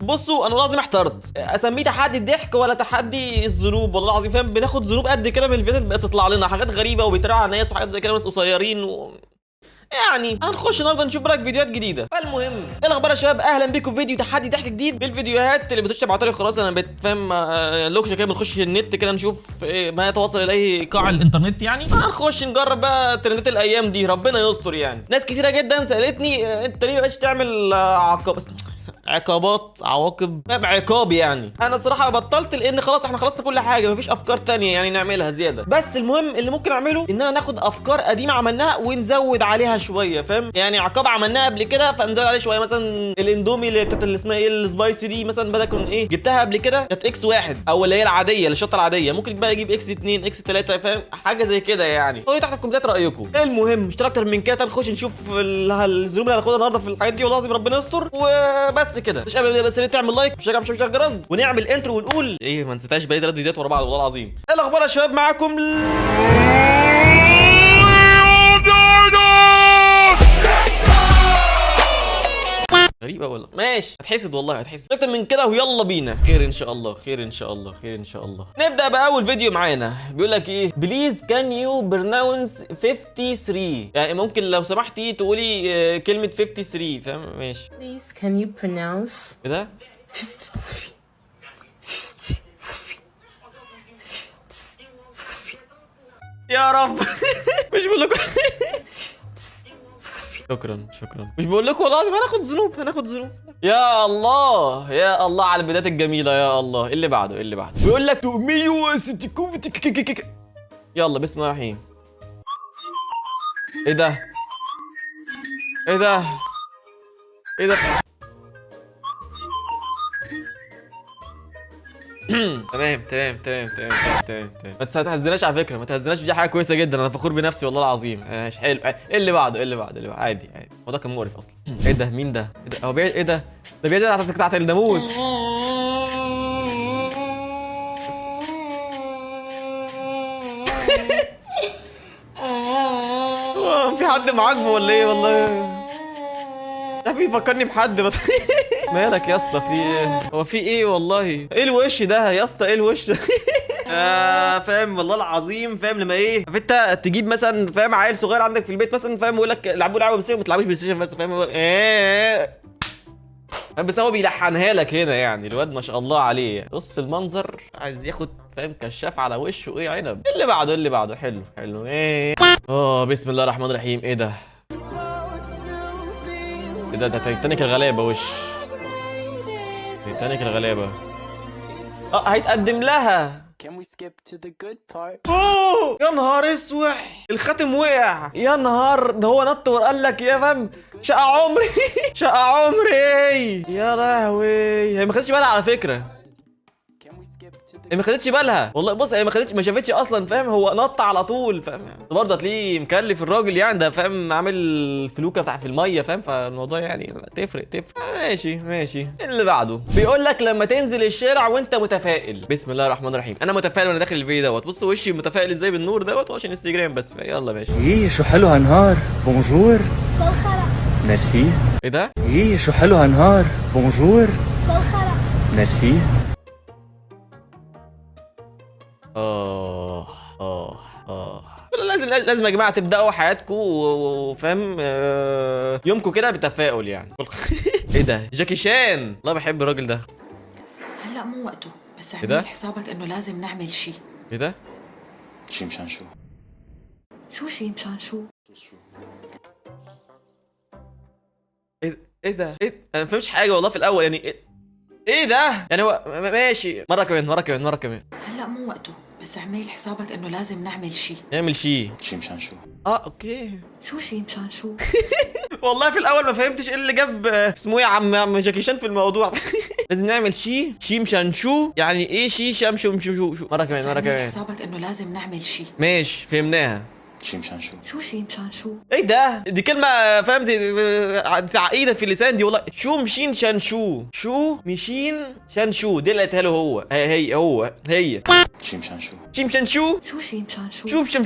بصوا انا لازم احترت اسميه تحدي الضحك ولا تحدي الذنوب، والله العظيم فاهم بناخد ذنوب قد كده من الفيديوهات بقت تطلع لنا حاجات غريبه وبيتريقوا على الناس وحاجات زي كده، ناس قصيرين يعني هنخش النهارده نشوف لك فيديوهات جديده. فالمهم ايه الاخبار يا شباب؟ اهلا بيكم في فيديو تحدي ضحك جديد بالفيديوهات اللي بتبعتها لي. خلاص انا بتفهم لوكشه كده، بنخش النت كده نشوف ما يتوصل اليه قاع الانترنت يعني. هنخش نجرب بقى ترندات الايام دي، ربنا يستر يعني. ناس كتيره جدا سالتني انت ليه مبقاش تعمل عواقب عقاب يعني. انا الصراحه بطلت لان خلاص احنا خلصنا كل حاجه، مفيش افكار تانية يعني نعملها زياده. بس المهم اللي ممكن اعمله ان انا ناخد افكار قديمه عملناها ونزود عليها شويه، فاهم يعني؟ عقاب عملناها قبل كده فنزود عليه شويه. مثلا الاندومي اللي كانت اللي اسمها ايه السبايسي دي مثلا، بدل كون ايه جبتها قبل كده كانت اكس 1 او اللي هي العاديه الشطه العاديه، ممكن بقى اجيب اكس 2 اكس 3 فاهم؟ حاجه زي كده يعني. قولوا تحت في الكومنتات رايكم. المهم مش اكتر من كده، نخش نشوف الذنوب اللي هناخدها النهارده في الحاجات دي، والله العظيم ربنا يستر. وبس كده، مش قبل بس تعمل لايك وشجع مش الجرس ونعمل انترو ونقول ايه، ما نسيتهاش بقى 3 فيديوهات ورا بعض والله العظيم. ايه الاخبار يا شباب؟ معاكم غريبة ولا ماشي، هتحسد والله هتحسد اكتر من كده. ويلا بينا، خير ان شاء الله، خير ان شاء الله، خير ان شاء الله. نبدا باول فيديو معانا. بيقول لك ايه؟ بليز كان يو برناونس 53، يعني ممكن لو سمحتي تقولي كلمة 53 فاهم؟ ماشي. Please can you pronounce ايه ده؟ 53 يا رب مش بقول لكم شكرا مش بقول لكم والله العظيم هناخد ذنوب. يا الله يا الله على البدايات الجميله، يا الله. اللي بعده بيقول لك يلا بسم الله الرحمن. ايه ده تمام ما تهزناش على فكره، ما تهزناش، دي حاجه كويسه جدا، انا فخور بنفسي والله العظيم. ماشي حلو. ايه اللي بعده عادي الموضوع كان مقرف اصلا. ايه ده؟ مين ده؟ هو ايه ده بيعدي تحت الناموس. في حد معاجبه ولا ايه؟ والله ده بيفكرني بحد بس مالك يا اسطى؟ في ايه؟ هو في ايه والله؟ ايه الوش ده يا اسطى؟ ايه الوش ده؟ فاهم والله العظيم. فاهم لما ايه انت تجيب مثلا فاهم عيل صغير عندك في البيت مثلا فاهم، يقول لك العبوا لعبه بس ما تلعبوش بلاي ستيشن بس، فاهم؟ بس هو بيلحنها لك هنا يعني. الواد ما شاء الله عليه، بص المنظر، عايز ياخد فاهم كشاف على وشه. ايه عنب. اللي بعده حلو ايه. بسم الله الرحمن الرحيم. ايه ده تايتانيك الغلابه. وش تايتانيك الغلابه؟ هيتقدم لها. Can we skip to the good part? يا نهار اسوح، الخاتم وقع. يا نهار، ده هو نط وقال لك يا فم شقة عمري شقة عمري. يا لهوي، هي ما خدتش بالها على فكرة. Can we skip to the هي ما خدتش بالها والله. بص هي ما شافتش اصلا فاهم، هو نط على طول فاهم. برضه هتلاقيه مكلف الراجل يعني، ده فاهم عامل فلوكه بتاع في الميه فاهم، فالموضوع يعني تفرق. ماشي. اللي بعده بيقول لك لما تنزل الشارع وانت متفائل. بسم الله الرحمن الرحيم. انا متفائل وانا داخل الفيديو دوت. بص وشي متفائل ازاي بالنور دوت، عشان انستجرام بس. يلا ماشي. ايه شو حلو هالنهار. بونجور. ميرسي. ايه ده؟ ايه شو حلو هالنهار. بونجور. ميرسي. لازم يا جماعه تبداوا حياتكم وفاهم يومكم كده بتفاؤل يعني. ايه ده؟ جاكي شان. والله بحب الراجل ده. هلا مو وقته، بس ده؟ اعمل حسابك انه لازم نعمل شيء. ايه ده؟ شي مشان شو؟ شو شيء مشان شو؟ ايه ده؟ انا ما فهمتش حاجه والله في الاول يعني. ايه ده؟ يعني هو ماشي. مره كمان. هلا مو وقته، بس اعمل حسابك انه لازم نعمل شيء. نعمل شيء. شي مشان شو؟ اوكي. شو شيء مشان شو؟ والله في الاول ما فهمتش ايه اللي جاب اسمه ايه يا عم جاكي شان في الموضوع. لازم نعمل شيء مشان شو، يعني ايه شيء شو. مره بس كمان. اعمل حسابك انه لازم نعمل شيء. ماشي فهمناها. شي مشان شو؟ شو شي مشان شو؟ ايه ده؟ دي كلمة فاهم، دي تعقيدة في اللسان دي والله. شو مشين شان شو؟ شو مشين شان شو؟ دي اللي قالتها له هو. هي شي مشان شو؟ شي مشان شو؟ شو شي مشان شو؟ شوف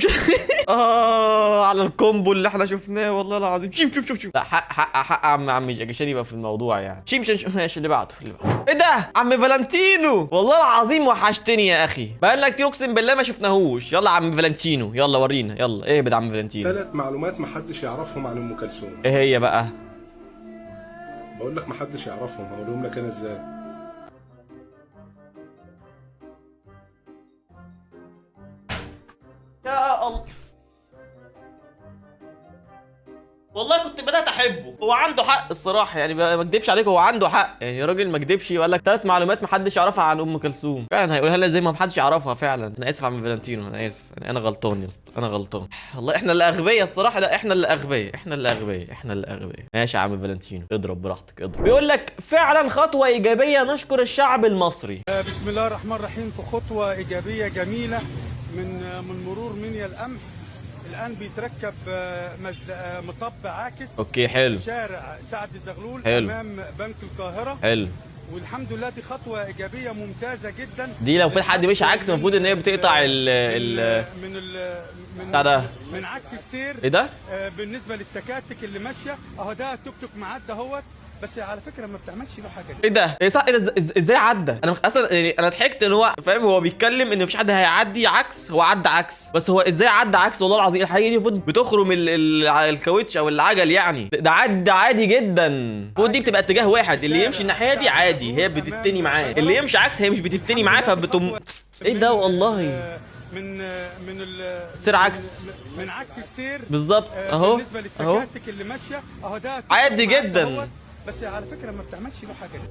على الكومبو اللي احنا شفناه والله العظيم. شوف لا، حق عمي جاك عشان يبقى في الموضوع يعني. ماشي اللي بعده. ايه ده؟ عم فالنتينو والله العظيم وحشتني يا اخي، بقالنا كتير اقسم بالله ما شفناهوش. يلا عم فالنتينو، يلا ورينا، يلا ايه بدأ عم فالنتينو. 3 معلومات محدش يعرفهم عن ام كلثوم. ايه هي بقى؟ بقول لك محدش يعرفهم، هقولهم لك انا ازاي. يا الله، والله كنت بدأت احبه. هو عنده حق الصراحه يعني، ما اكدبش عليك، هو عنده حق يعني. راجل ما كدبش وقال لك 3 معلومات ما حدش يعرفها عن ام كلثوم. فعلا هيقولها لنا زي ما حدش يعرفها فعلا. انا اسف يا عم فالنتينو، انا اسف يعني، انا غلطان يا اسطى، انا غلطان والله. احنا اللي اغبياء الصراحه. لا احنا اللي اغبياء. ماشي يا عم فالنتينو، اضرب براحتك اضرب. بيقول لك فعلا خطوه ايجابيه نشكر الشعب المصري. بسم الله الرحمن الرحيم. في خطوة إيجابية جميلة من مرور منيا القمح. الآن بيتركب مطب عاكس. اوكي حلو. شارع سعد زغلول حلو. أمام بنك القاهرة. حلو. والحمد لله دي خطوة إيجابية ممتازة جدا. دي لو في حد مش عكس المفروض ان هي بتقطع من عكس السير. ايه ده؟ بالنسبة للتكاتك اللي ماشية اهو، ده توك توك معدى اهوت، بس على فكره ما بتعملش له حاجه دي. ايه ده؟ ايه صح؟ ايه ده؟ ازاي عدى؟ انا اصلا يعني انا ضحكت ان هو فاهم، هو بيتكلم ان مفيش حد هيعدي عكس، هو عدى عكس. بس هو ازاي عدى عكس؟ والله العظيم الحاجه دي المفروض بتخرم الكاوتش او العجل يعني. ده عدى عادي جدا. المفروض دي بتبقى اتجاه واحد، اللي يمشي الناحيه دي عادي هي بتتني معاه، اللي يمشي عكس هي مش بتتني معاه فبتقوم. ايه ده والله؟ من السير عكس. من عكس السير بالظبط اهو. بالنسبه للتكاتك اللي ماشيه اهو، ده عادي جدا. بس على فكره ما بتعملش له حاجه دي.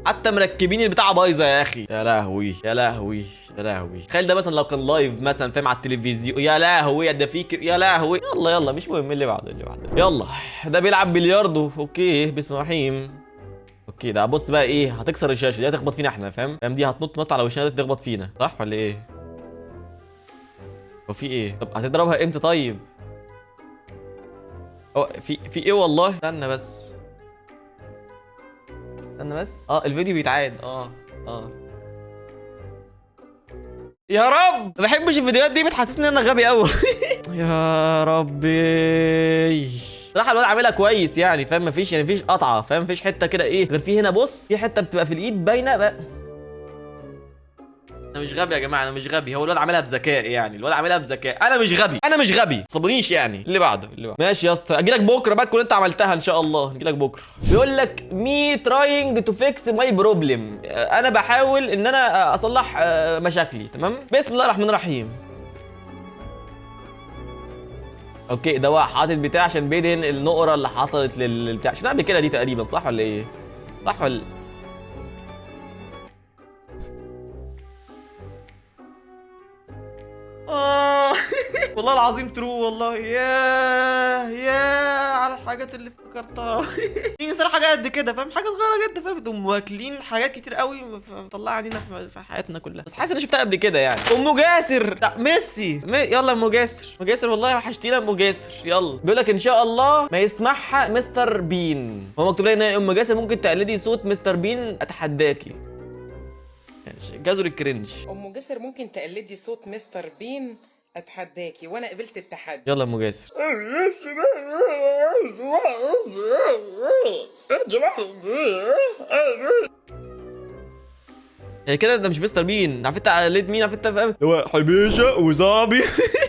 حتى مركبين البتاعه بايظه يا اخي. يا لهوي يا لهوي يا لهوي. تخيل ده مثلا لو كان لايف مثلا فاهم على التلفزيون. يا لهوي ده فيك، يا لهوي. يلا مش مهم اللي بعده. يلا ده بيلعب بلياردو. اوكي بسم الله الرحمن الرحيم. اوكي ده بص بقى ايه، هتكسر الشاشه دي، هتخبط فينا احنا فاهم. دي هتنط على وشنا تخبط فينا صح ولا ايه؟ هو في ايه؟ طب هتضربها امتى طيب؟ في ايه والله؟ استنى بس الفيديو بيتعاد. يا رب ما بحبش الفيديوهات دي، بتحسسني ان انا غبي قوي. يا ربي. صراحه الواد عاملها كويس يعني فاهم، مفيش قطعه فاهم، مفيش حته كده ايه غير في هنا. بص في حته بتبقى في الايد باينه بقى. انا مش غبي يا جماعه، انا مش غبي. هو الواد عاملها بذكاء يعني، انا مش غبي صبريش يعني. اللي بعده ماشي يا اسطى. اجي لك بكره بقى تكون انت عملتها ان شاء الله. نجي لك بكره. بيقول لك مي تراينج تو فيكس ماي بروبلم. انا بحاول ان انا اصلح مشاكلي. تمام. بسم الله الرحمن الرحيم. اوكي ده هو حاطط بتاع عشان بيدهن النقره اللي حصلت للبتاع. عشان قبل كده دي تقريبا صح ولا ايه؟ صح ولا والله العظيم ترو والله. يا على الحاجات اللي افتكرتها. دي صراحه حاجه قد كده فاهم، حاجه صغيره جدا فاهم، بتقوم واكلين حاجات كتير قوي مطلعه علينا في حياتنا كلها. بس حاسس اني شفتها قبل كده يعني. ام جاسر لا ميسي يلا ام جاسر والله وحشتينا ام جاسر. يلا بيقول لك ان شاء الله ما يسمعها مستر بين. هو مكتوب لي هنا ام جاسر ممكن تقلدي صوت مستر بين اتحداكي. جزر الكرنج. ام جاسر ممكن تقلدي صوت مستر بين اتحداكي، وانا قبلت التحدي. يلا ام جاسر. يعني كده ده مش مستر بين. عارف انت قلد مين؟ عارف انت فاهم هو حبيشه وزعبي.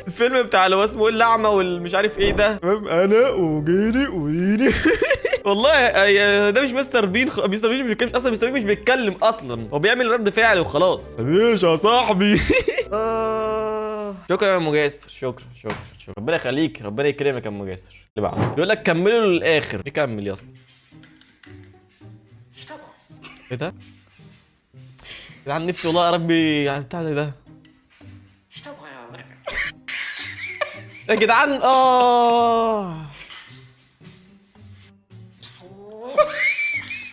الفيلم بتاع اللي هو اسمه الاعمى والمش عارف ايه ده فاهم. انا وجيني ويني. والله ده مش مستر بين. مستر بين مش بيتكلم اصلا. مستر بين مش بيتكلم اصلا، هو بيعمل رد فعل وخلاص. حبيشه يا صاحبي. شكرا يا ام جاسر. شكرا ربنا يخليك، ربنا يكرمك يا ام جاسر. اللي بعده بيقول لك كملوا للاخر. نكمل يا اسطى. ايه ده؟ يا جدعان نفسي والله يا ربي يعني بتاع ده. يا جدعان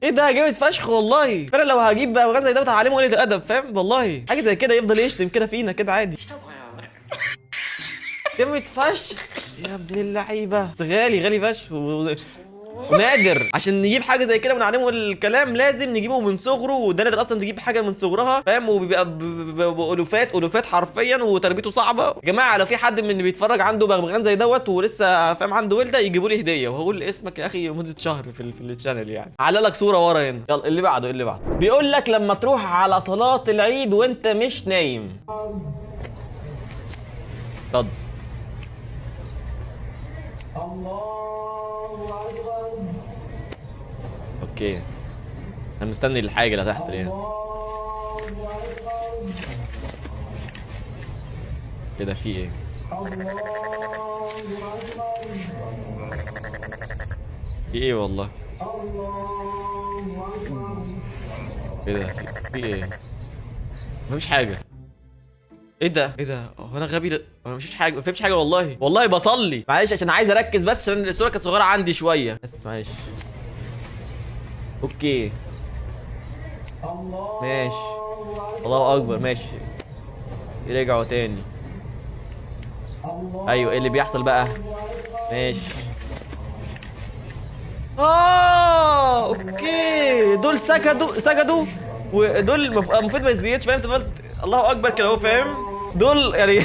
ايه ده جامد فشخ والله. فانا لو هجيب بقى غزل ده وتعلمه قلة الادب فاهم، والله حاجه زي كده يفضل يشتم كده فينا كده عادي. جامد فشخ يا ابن اللعيبه، بس غالي فشخ ونادر. عشان نجيب حاجه زي كده ونعلمه الكلام لازم نجيبه من صغره، وده نادر اصلا تجيب حاجه من صغرها فاهم، وبيبقى بالوفات حرفيا، وتربيته صعبه. يا جماعه لو في حد من اللي بيتفرج عنده بغبغان زي دوت ولسه فاهم عنده ولده، يجيبوا لي هديه، وهقول اسمك يا اخي لمده شهر في الشانل يعني. علق لك صوره ورا هنا. يلا اللي بعده. بيقول لك لما تروح على صلاه العيد وانت مش نايم. اتفضل. اوكي انا مستني الحاجه اللي هتحصل يعني. كده في ايه؟ في ايه والله؟ ايه ده؟ في ايه؟ مفيش حاجه. ايه ده؟ هو انا غبي؟ انا مفيش حاجه، ما فهمتش حاجه والله بصلي معلش عشان عايز اركز، بس عشان الصوره كانت صغيره عندي شويه، بس معلش. اوكي ماشي، الله اكبر ماشي. رجعوا تاني. ايوه ايه اللي بيحصل بقى؟ ماشي. اوكي دول سجدوا ودول المفروض ما يزيدش فاهم. انت الله اكبر كده اهو فاهم. دول يعني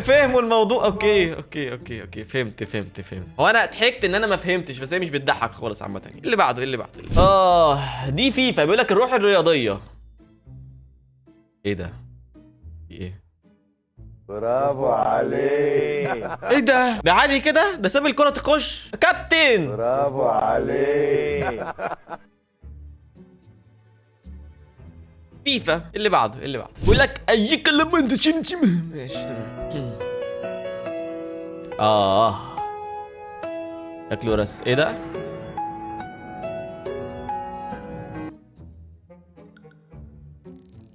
فهموا الموضوع. اوكي فهمت. هو انا ضحكت ان انا ما فهمتش، بس هي مش بتضحك خالص عامه. اللي بعده. دي فيفا بيقول لك الروح الرياضيه. ايه ده؟ في ايه؟ برافو عليك. ايه ده عادي كده؟ ده ساب الكره تخش كابتن. برافو عليك. فيفا. اللي بعده. بيقول لك اجيك لما انت شمشم. ماشي تمام. شكله رس. ايه ده؟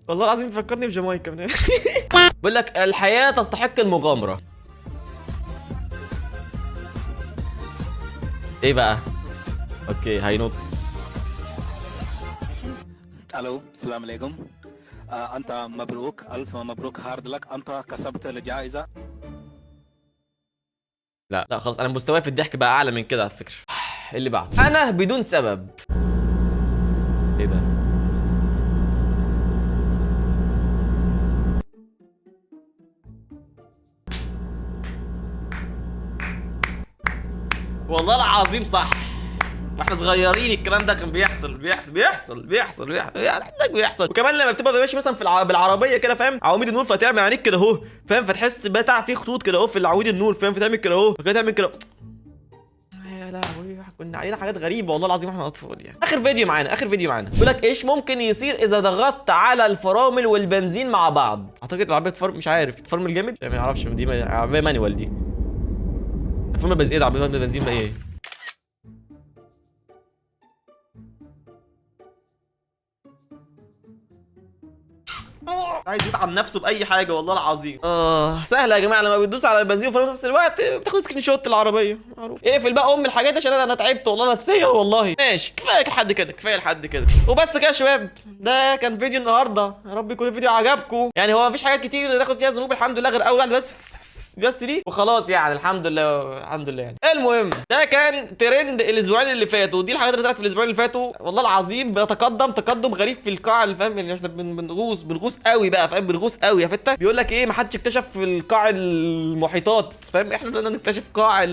والله العظيم فكرني بجامايكا. بيقول لك الحياة تستحق المغامرة. ايه بقى؟ اوكي هينط. الو السلام عليكم. انت مبروك، الف مبروك، هارد لك، انت كسبت الجائزه. لا خلاص انا مستواي في الضحك بقى اعلى من كده على فكره. اللي بعده. انا بدون سبب. ايه ده؟ والله العظيم صح. واحنا صغيرين الكلام ده كان بيحصل. وكمان لما بتبقى ماشي مثلا بالعربيه كده فاهم، عواميد النور فتعمل عينيك كده اهو فاهم، فتحس بتاع في خطوط كده اهو في العواميد النور فاهم، فتعمل كده اهو فكده تعمل كده. يا لهوي كنا علينا حاجات غريبه والله العظيم واحنا اطفال يعني. اخر فيديو معانا بيقول لك ايش ممكن يصير اذا ضغطت على الفرامل والبنزين مع بعض. اعتقد العربيه مش عارف تفرمل جامد يعني، ما اعرفش دي عربيه مانيوال دي. الفرمل بنزين ايه ده؟ عربيه بنزين بقى ايه؟ عايز يطعن نفسه باي حاجه والله العظيم. سهله يا جماعه، لما بتدوس على البنزين وفرامل في نفس الوقت بتاخد سكرين شوت العربيه معروف. اقفل بقى الحاجات عشان انا تعبت والله نفسيا والله. ماشي كفايه لحد كده وبس كده يا شباب. ده كان فيديو النهارده، يا رب يكون الفيديو عجبكم. يعني هو مفيش حاجات كتير ناخد فيها ذنوب الحمد لله غير اول واحده بس دي وخلاص يعني. الحمد لله يعني. المهم ده كان ترند الاسبوعين اللي فاتوا، دي الحاجات اللي طلعت في الاسبوعين اللي فاتوا. والله العظيم بنتقدم تقدم غريب في القاع اللي فاهم يعني. احنا بنغوص قوي بقى فاهم، بنغوص قوي يا فتة. بيقول لك ايه، ما حدش اكتشف في القاع المحيطات فاهم، احنا بدنا نكتشف قاع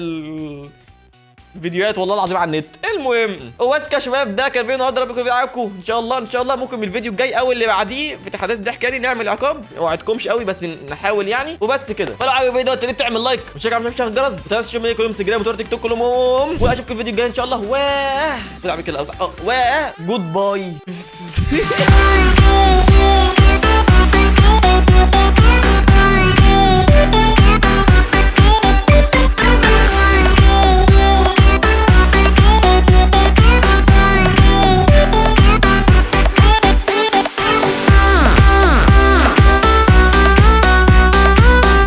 فيديوهات والله العظيم على النت. المهم وبس يا شباب، ده كان فيديو النهارده، ربكم يكون عاجبكم ان شاء الله. ممكن من الفيديو الجاي او اللي بعديه في تحديات الضحك يعني نعمل عقاب، ما اوعدكمش قوي بس نحاول يعني. وبس كده، فلو عجبك الفيديو ده تعمل لايك وشجع على الجرس، ما تنساش تشوف كل يوم انستجرام وتويتر تيك توك كلهم، واشوفكم الفيديو الجاي ان شاء الله. كده اعمل كده جود باي.